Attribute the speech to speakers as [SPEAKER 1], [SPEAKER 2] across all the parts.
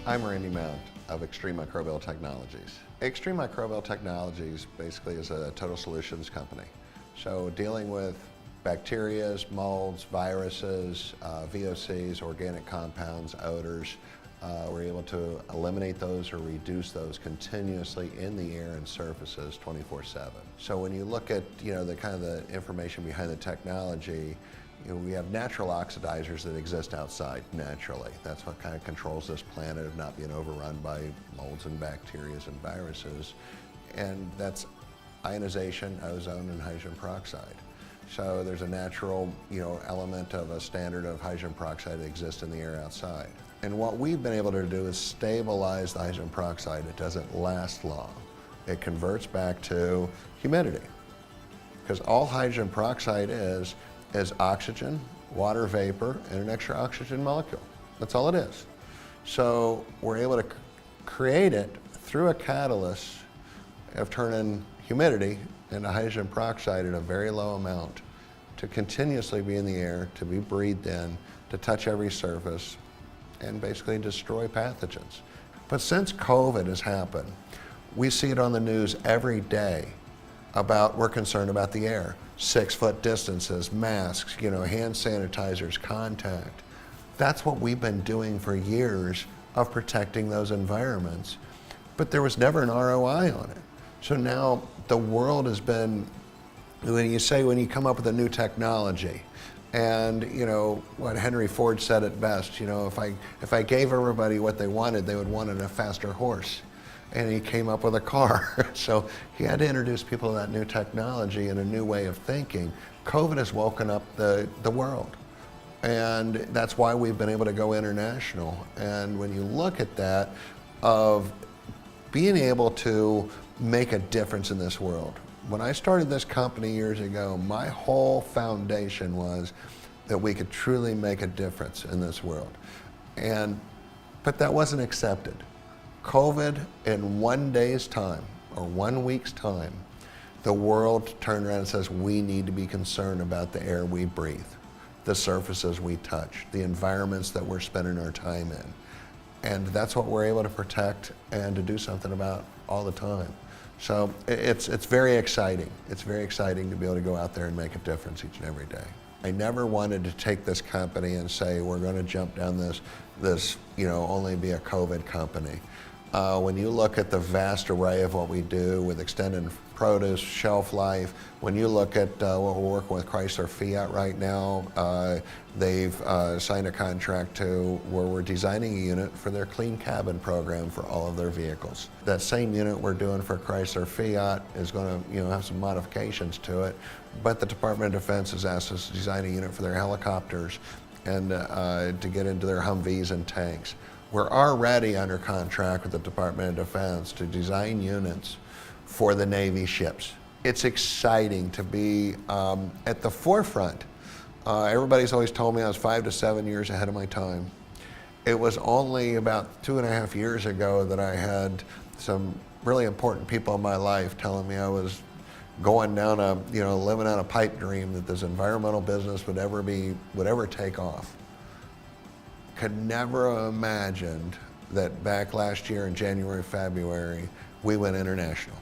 [SPEAKER 1] I'm Randy Mount of Extreme Microbial Technologies. Extreme Microbial Technologies basically is a total solutions company. So dealing with bacteria, molds, viruses, VOCs, organic compounds, odors, we're able to eliminate those or reduce those continuously in the air and surfaces 24/7. So when you look at the kind of the information behind the technology, we have natural oxidizers that exist outside naturally. That's what kind of controls this planet of not being overrun by molds and bacteria and viruses. And that's ionization, ozone, and hydrogen peroxide. So there's a natural element of a standard of hydrogen peroxide that exists in the air outside. And what we've been able to do is stabilize the hydrogen peroxide. It doesn't last long. It converts back to humidity. Because all hydrogen peroxide is oxygen, water vapor, and an extra oxygen molecule. That's all it is. So we're able to create it through a catalyst of turning humidity into hydrogen peroxide at a very low amount to continuously be in the air, to be breathed in, to touch every surface, and basically destroy pathogens. But since COVID has happened, we see it on the news every day we're concerned about the air. 6-foot distances, masks, hand sanitizers, contact. That's what we've been doing for years of protecting those environments. But there was never an ROI on it. So now the world has been, when you come up with a new technology, and what Henry Ford said it best, if I gave everybody what they wanted, they would want a faster horse. And he came up with a car. So he had to introduce people to that new technology and a new way of thinking. COVID has woken up the world. And that's why we've been able to go international. And when you look at that, of being able to make a difference in this world. When I started this company years ago, my whole foundation was that we could truly make a difference in this world. But that wasn't accepted. COVID, in 1 day's time, or 1 week's time, the world turned around and says, we need to be concerned about the air we breathe, the surfaces we touch, the environments that we're spending our time in. And that's what we're able to protect and to do something about all the time. So it's very exciting. It's very exciting to be able to go out there and make a difference each and every day. I never wanted to take this company and say, we're going to jump down this only be a COVID company. When you look at the vast array of what we do with extended produce, shelf life, when you look at what we're working with Chrysler Fiat right now, they've signed a contract where we're designing a unit for their clean cabin program for all of their vehicles. That same unit we're doing for Chrysler Fiat is going to have some modifications to it, but the Department of Defense has asked us to design a unit for their helicopters and to get into their Humvees and tanks. We're already under contract with the Department of Defense to design units for the Navy ships. It's exciting to be at the forefront. Everybody's always told me I was 5 to 7 years ahead of my time. It was only about 2.5 years ago that I had some really important people in my life telling me I was going down living on a pipe dream that this environmental business would ever take off. Could never have imagined that back last year in January, February, we went international.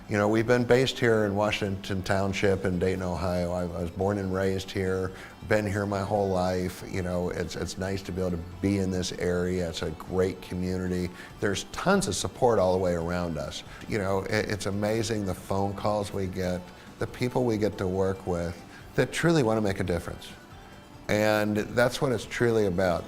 [SPEAKER 1] We've been based here in Washington Township in Dayton, Ohio. I was born and raised here, been here my whole life. It's nice to be able to be in this area. It's a great community. There's tons of support all the way around us. It's amazing the phone calls we get, the people we get to work with that truly want to make a difference. And that's what it's truly about.